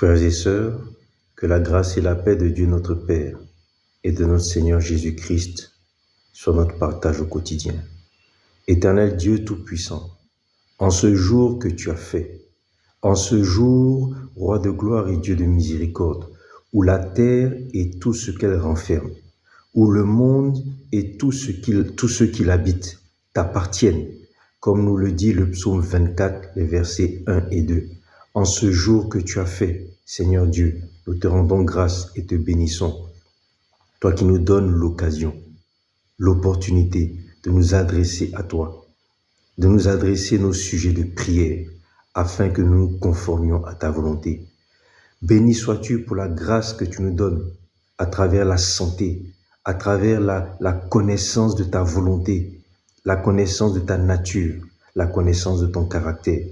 Frères et sœurs, que la grâce et la paix de Dieu notre Père et de notre Seigneur Jésus-Christ soient notre partage au quotidien. Éternel Dieu Tout-Puissant, en ce jour que tu as fait, en ce jour, Roi de gloire et Dieu de miséricorde, où la terre et tout ce qu'elle renferme, où le monde et tous ceux qui l'habitent t'appartiennent, comme nous le dit le psaume 24, les versets 1 et 2. En ce jour que tu as fait, Seigneur Dieu, nous te rendons grâce et te bénissons. Toi qui nous donnes l'occasion, l'opportunité de nous adresser à toi, de nous adresser nos sujets de prière, afin que nous nous conformions à ta volonté. Béni sois-tu pour la grâce que tu nous donnes à travers la santé, à travers la connaissance de ta volonté, la connaissance de ta nature, la connaissance de ton caractère.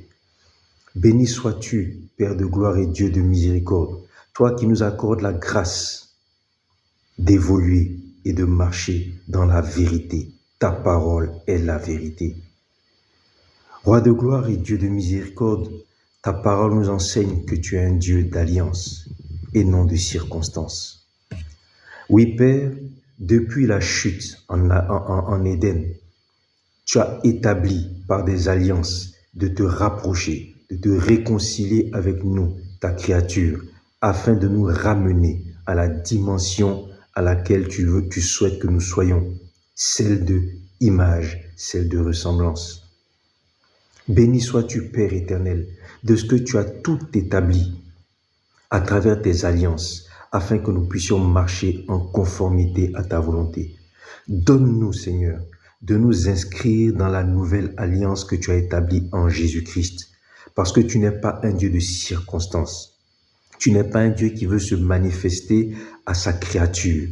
Béni sois-tu, Père de gloire et Dieu de miséricorde, toi qui nous accordes la grâce d'évoluer et de marcher dans la vérité. Ta parole est la vérité. Roi de gloire et Dieu de miséricorde, ta parole nous enseigne que tu es un Dieu d'alliance et non de circonstances. Oui, Père, depuis la chute en Éden, tu as établi par des alliances de te rapprocher, de te réconcilier avec nous, ta créature, afin de nous ramener à la dimension à laquelle tu souhaites que nous soyons, celle de image, celle de ressemblance. Béni sois-tu, Père éternel, de ce que tu as tout établi à travers tes alliances, afin que nous puissions marcher en conformité à ta volonté. Donne-nous, Seigneur, de nous inscrire dans la nouvelle alliance que tu as établie en Jésus-Christ, parce que tu n'es pas un Dieu de circonstances. Tu n'es pas un Dieu qui veut se manifester à sa créature,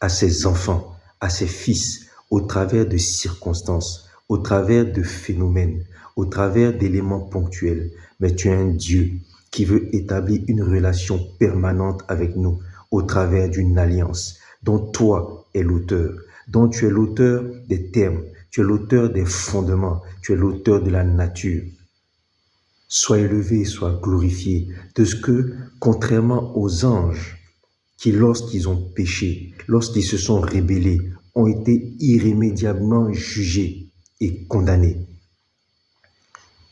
à ses enfants, à ses fils, au travers de circonstances, au travers de phénomènes, au travers d'éléments ponctuels. Mais tu es un Dieu qui veut établir une relation permanente avec nous au travers d'une alliance dont toi es l'auteur, dont tu es l'auteur des termes, tu es l'auteur des fondements, tu es l'auteur de la nature. Sois élevé, sois glorifié de ce que, contrairement aux anges, qui lorsqu'ils ont péché, lorsqu'ils se sont rébellés, ont été irrémédiablement jugés et condamnés.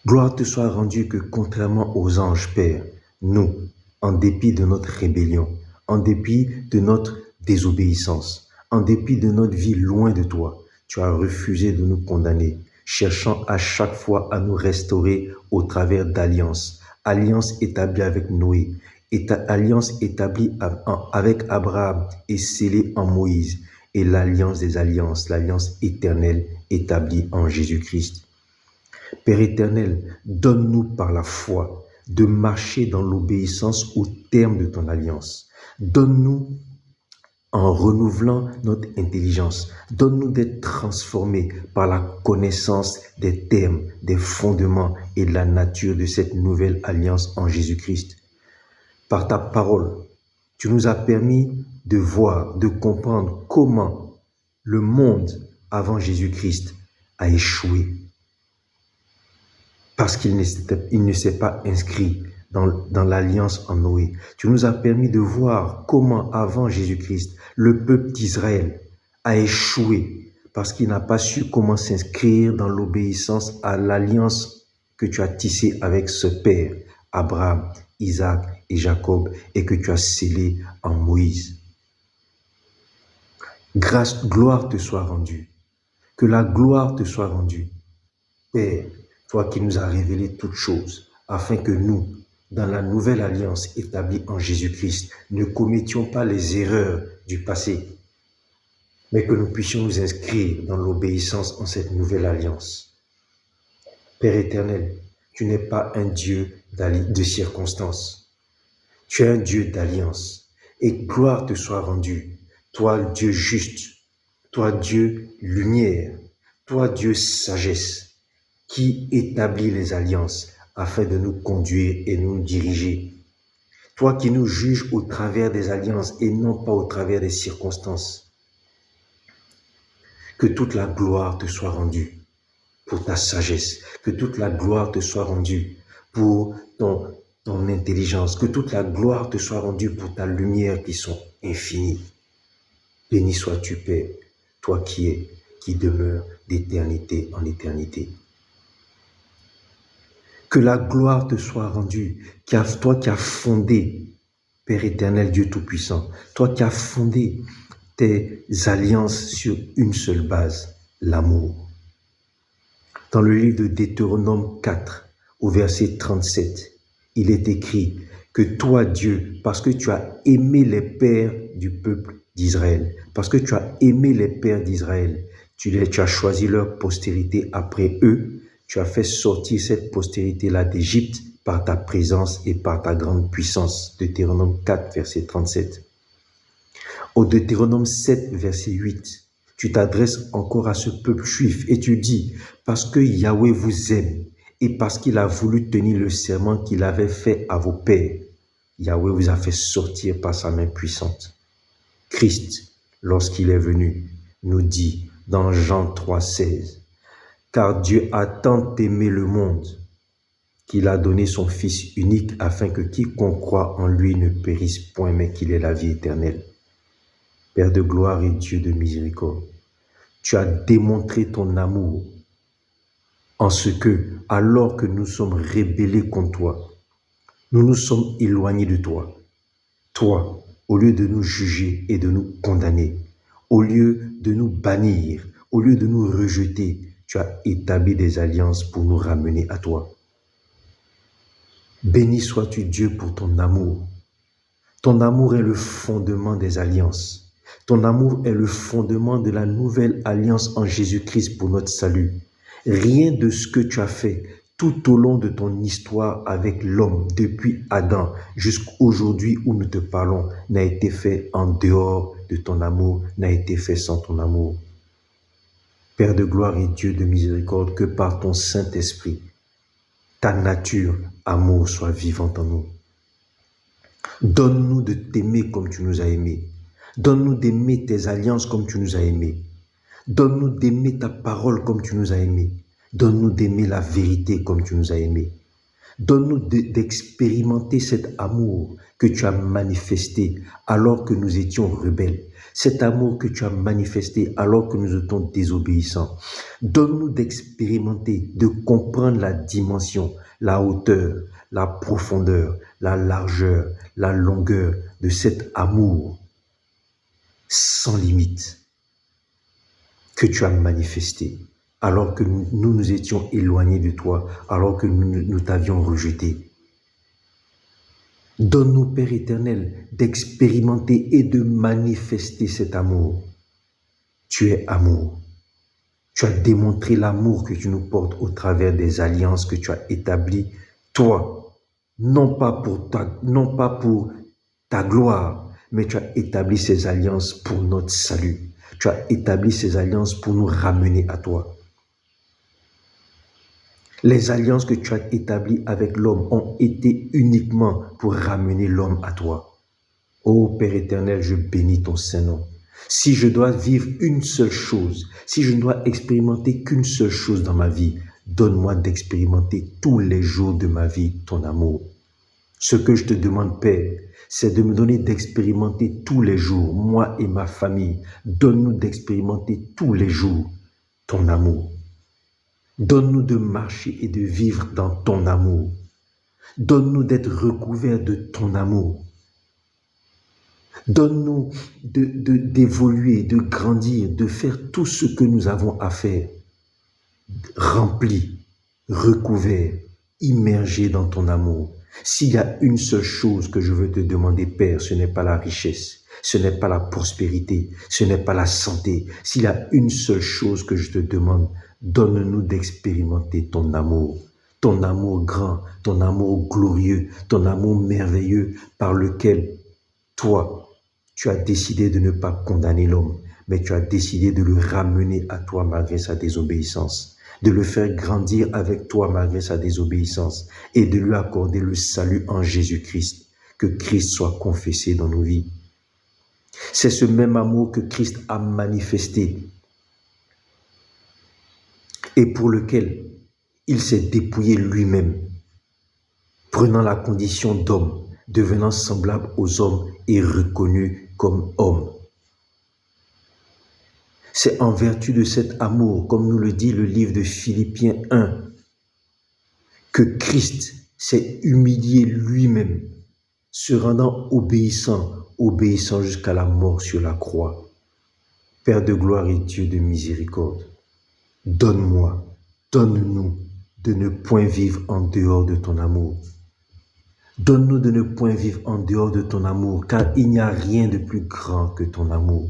Gloire te soit rendue que, contrairement aux anges, Père, nous, en dépit de notre rébellion, en dépit de notre désobéissance, en dépit de notre vie loin de toi, tu as refusé de nous condamner, cherchant à chaque fois à nous restaurer au travers d'alliances, alliance établie avec Noé, alliance établie avec Abraham et scellée en Moïse, et l'alliance des alliances, l'alliance éternelle établie en Jésus-Christ. Père éternel, donne-nous par la foi de marcher dans l'obéissance au terme de ton alliance. Donne-nous en renouvelant notre intelligence. Donne-nous d'être transformés par la connaissance des termes, des fondements et de la nature de cette nouvelle alliance en Jésus-Christ. Par ta parole, tu nous as permis de voir, de comprendre comment le monde avant Jésus-Christ a échoué. Parce qu'il ne s'est pas inscrit dans l'alliance en Noé. Tu nous as permis de voir comment, avant Jésus-Christ, le peuple d'Israël a échoué parce qu'il n'a pas su comment s'inscrire dans l'obéissance à l'alliance que tu as tissée avec ce père, Abraham, Isaac et Jacob, et que tu as scellé en Moïse. Gloire te soit rendue. Que la gloire te soit rendue. Père, toi qui nous as révélé toutes choses, afin que nous, dans la nouvelle alliance établie en Jésus-Christ, ne commettions pas les erreurs du passé, mais que nous puissions nous inscrire dans l'obéissance en cette nouvelle alliance. Père éternel, tu n'es pas un Dieu de circonstances. Tu es un Dieu d'alliance. Et gloire te soit rendue, toi Dieu juste, toi Dieu lumière, toi Dieu sagesse, qui établit les alliances afin de nous conduire et nous diriger. Toi qui nous juges au travers des alliances et non pas au travers des circonstances. Que toute la gloire te soit rendue pour ta sagesse, que toute la gloire te soit rendue pour ton ton intelligence, que toute la gloire te soit rendue pour ta lumière qui sont infinies. Béni sois-tu, Père, toi qui demeures d'éternité en éternité. Que la gloire te soit rendue, toi qui as fondé, Père éternel, Dieu Tout-Puissant, toi qui as fondé tes alliances sur une seule base, l'amour. Dans le livre de Deutéronome 4, au verset 37, il est écrit que toi, Dieu, parce que tu as aimé les pères du peuple d'Israël, parce que tu as aimé les pères d'Israël, tu as choisi leur postérité après eux, tu as fait sortir cette postérité-là d'Égypte par ta présence et par ta grande puissance. Deutéronome 4, verset 37. Au Deutéronome 7, verset 8, tu t'adresses encore à ce peuple juif et tu dis, parce que Yahweh vous aime et parce qu'il a voulu tenir le serment qu'il avait fait à vos pères, Yahweh vous a fait sortir par sa main puissante. Christ, lorsqu'il est venu, nous dit dans Jean 3, 16, car Dieu a tant aimé le monde qu'il a donné son Fils unique afin que quiconque croit en lui ne périsse point mais qu'il ait la vie éternelle. Père de gloire et Dieu de miséricorde, tu as démontré ton amour en ce que, alors que nous sommes rébellés contre toi, nous nous sommes éloignés de toi. Toi, au lieu de nous juger et de nous condamner, au lieu de nous bannir, au lieu de nous rejeter, tu as établi des alliances pour nous ramener à toi. Béni sois-tu Dieu pour ton amour. Ton amour est le fondement des alliances. Ton amour est le fondement de la nouvelle alliance en Jésus-Christ pour notre salut. Rien de ce que tu as fait tout au long de ton histoire avec l'homme, depuis Adam jusqu'aujourd'hui où nous te parlons, n'a été fait en dehors de ton amour, n'a été fait sans ton amour. Père de gloire et Dieu de miséricorde, que par ton Saint-Esprit, ta nature, amour, soit vivante en nous. Donne-nous de t'aimer comme tu nous as aimés. Donne-nous d'aimer tes alliances comme tu nous as aimés. Donne-nous d'aimer ta parole comme tu nous as aimés. Donne-nous d'aimer la vérité comme tu nous as aimés. Donne-nous d'expérimenter cet amour que tu as manifesté alors que nous étions rebelles. Cet amour que tu as manifesté alors que nous étions désobéissants. Donne-nous d'expérimenter, de comprendre la dimension, la hauteur, la profondeur, la largeur, la longueur de cet amour sans limite que tu as manifesté alors que nous étions éloignés de toi, alors que nous t'avions rejeté. Donne-nous, Père éternel, d'expérimenter et de manifester cet amour. Tu es amour. Tu as démontré l'amour que tu nous portes au travers des alliances que tu as établies, toi, non pas pour ta gloire, mais tu as établi ces alliances pour notre salut. Tu as établi ces alliances pour nous ramener à toi. Les alliances que tu as établies avec l'homme ont été uniquement pour ramener l'homme à toi. Ô Père éternel, je bénis ton Saint-Nom. Si je dois vivre une seule chose, si je ne dois expérimenter qu'une seule chose dans ma vie, donne-moi d'expérimenter tous les jours de ma vie ton amour. Ce que je te demande, Père, c'est de me donner d'expérimenter tous les jours, moi et ma famille. Donne-nous d'expérimenter tous les jours ton amour. Donne-nous de marcher et de vivre dans ton amour. Donne-nous d'être recouverts de ton amour. Donne-nous d'évoluer, de grandir, de faire tout ce que nous avons à faire. Remplis, recouverts, immergés dans ton amour. S'il y a une seule chose que je veux te demander, Père, ce n'est pas la richesse, ce n'est pas la prospérité, ce n'est pas la santé. S'il y a une seule chose que je te demande, donne-nous d'expérimenter ton amour grand, ton amour glorieux, ton amour merveilleux par lequel toi, tu as décidé de ne pas condamner l'homme, mais tu as décidé de le ramener à toi malgré sa désobéissance, de le faire grandir avec toi malgré sa désobéissance et de lui accorder le salut en Jésus-Christ, que Christ soit confessé dans nos vies. C'est ce même amour que Christ a manifesté et pour lequel il s'est dépouillé lui-même prenant la condition d'homme, devenant semblable aux hommes et reconnu comme homme. C'est en vertu de cet amour, comme nous le dit le livre de Philippiens 1, que Christ s'est humilié lui-même, se rendant obéissant jusqu'à la mort sur la croix. Père de gloire et Dieu de miséricorde, donne-moi, donne-nous de ne point vivre en dehors de ton amour. Donne-nous de ne point vivre en dehors de ton amour, car il n'y a rien de plus grand que ton amour.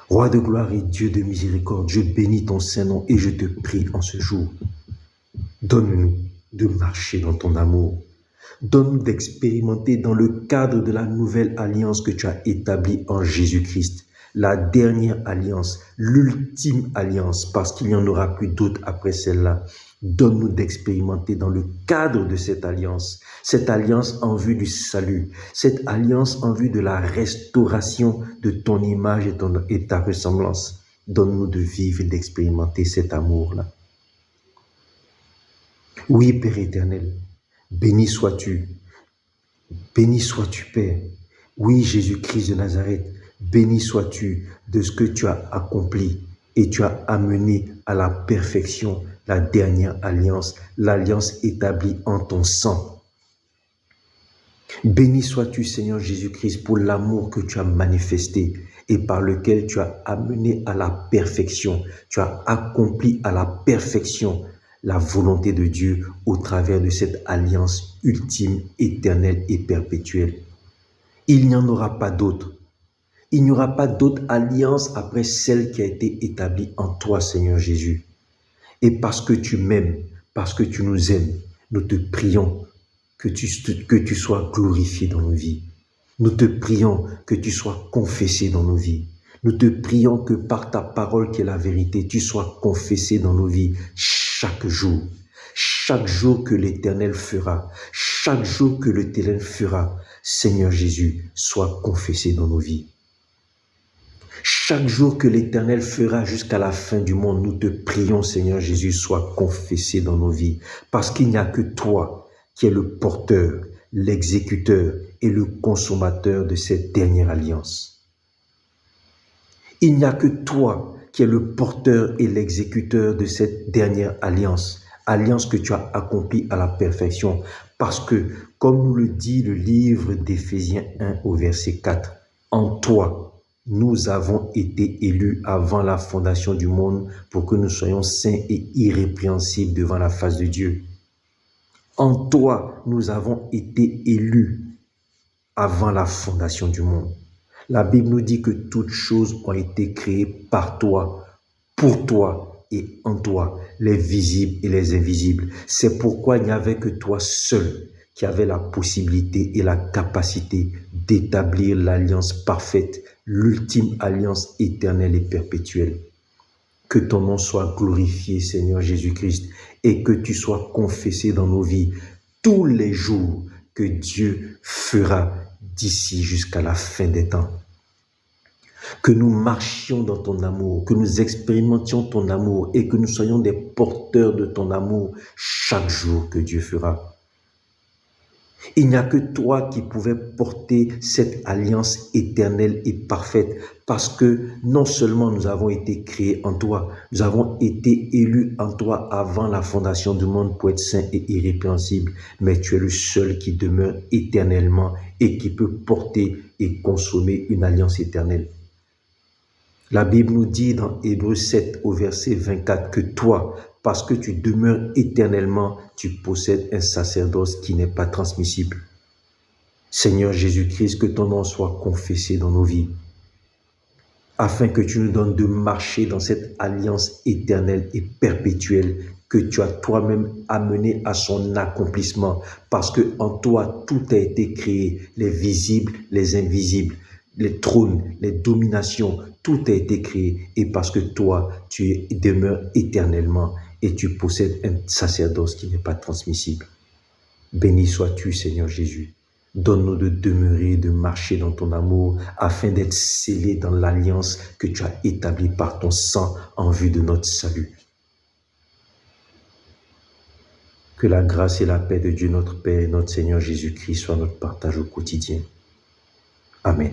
Roi de gloire et Dieu de miséricorde, je bénis ton Saint-Nom et je te prie en ce jour. Donne-nous de marcher dans ton amour. Donne-nous d'expérimenter dans le cadre de la nouvelle alliance que tu as établie en Jésus-Christ, la dernière alliance, l'ultime alliance, parce qu'il n'y en aura plus d'autre après celle-là. Donne-nous d'expérimenter dans le cadre de cette alliance en vue du salut, cette alliance en vue de la restauration de ton image et ta ressemblance. Donne-nous de vivre et d'expérimenter cet amour-là. Oui, Père éternel, béni sois-tu, Père. Oui, Jésus-Christ de Nazareth, béni sois-tu de ce que tu as accompli et tu as amené à la perfection la dernière alliance, l'alliance établie en ton sang. Béni sois-tu, Seigneur Jésus-Christ, pour l'amour que tu as manifesté et par lequel tu as amené à la perfection, tu as accompli à la perfection la volonté de Dieu au travers de cette alliance ultime, éternelle et perpétuelle. Il n'y en aura pas d'autre. Il n'y aura pas d'autre alliance après celle qui a été établie en toi, Seigneur Jésus. Et parce que tu m'aimes, parce que tu nous aimes, nous te prions que tu sois glorifié dans nos vies. Nous te prions que tu sois confessé dans nos vies. Nous te prions que par ta parole qui est la vérité, tu sois confessé dans nos vies chaque jour. Chaque jour que l'Éternel fera, chaque jour que l'Éternel fera, Seigneur Jésus, sois confessé dans nos vies. Chaque jour que l'Éternel fera jusqu'à la fin du monde, nous te prions, Seigneur Jésus, sois confessé dans nos vies. Parce qu'il n'y a que toi qui es le porteur, l'exécuteur et le consommateur de cette dernière alliance. Il n'y a que toi qui es le porteur et l'exécuteur de cette dernière alliance. Alliance que tu as accomplie à la perfection. Parce que, comme nous le dit le livre d'Éphésiens 1 au verset 4, en toi, nous avons été élus avant la fondation du monde pour que nous soyons saints et irrépréhensibles devant la face de Dieu. En toi, nous avons été élus avant la fondation du monde. La Bible nous dit que toutes choses ont été créées par toi, pour toi et en toi, les visibles et les invisibles. C'est pourquoi il n'y avait que toi seul qui avait la possibilité et la capacité d'établir l'alliance parfaite, l'ultime alliance éternelle et perpétuelle. Que ton nom soit glorifié, Seigneur Jésus-Christ, et que tu sois confessé dans nos vies tous les jours que Dieu fera d'ici jusqu'à la fin des temps. Que nous marchions dans ton amour, que nous expérimentions ton amour et que nous soyons des porteurs de ton amour chaque jour que Dieu fera. Il n'y a que toi qui pouvais porter cette alliance éternelle et parfaite parce que non seulement nous avons été créés en toi, nous avons été élus en toi avant la fondation du monde pour être saints et irrépréhensibles, mais tu es le seul qui demeure éternellement et qui peut porter et consommer une alliance éternelle. La Bible nous dit dans Hébreux 7 au verset 24 que toi, parce que tu demeures éternellement, tu possèdes un sacerdoce qui n'est pas transmissible. Seigneur Jésus-Christ, que ton nom soit confessé dans nos vies, afin que tu nous donnes de marcher dans cette alliance éternelle et perpétuelle que tu as toi-même amené à son accomplissement, parce que en toi, tout a été créé, les visibles, les invisibles, les trônes, les dominations, tout a été créé, et parce que toi, tu demeures éternellement et tu possèdes un sacerdoce qui n'est pas transmissible. Béni sois-tu, Seigneur Jésus. Donne-nous de demeurer, de marcher dans ton amour, afin d'être scellés dans l'alliance que tu as établie par ton sang en vue de notre salut. Que la grâce et la paix de Dieu notre Père et notre Seigneur Jésus-Christ soient notre partage au quotidien. Amen.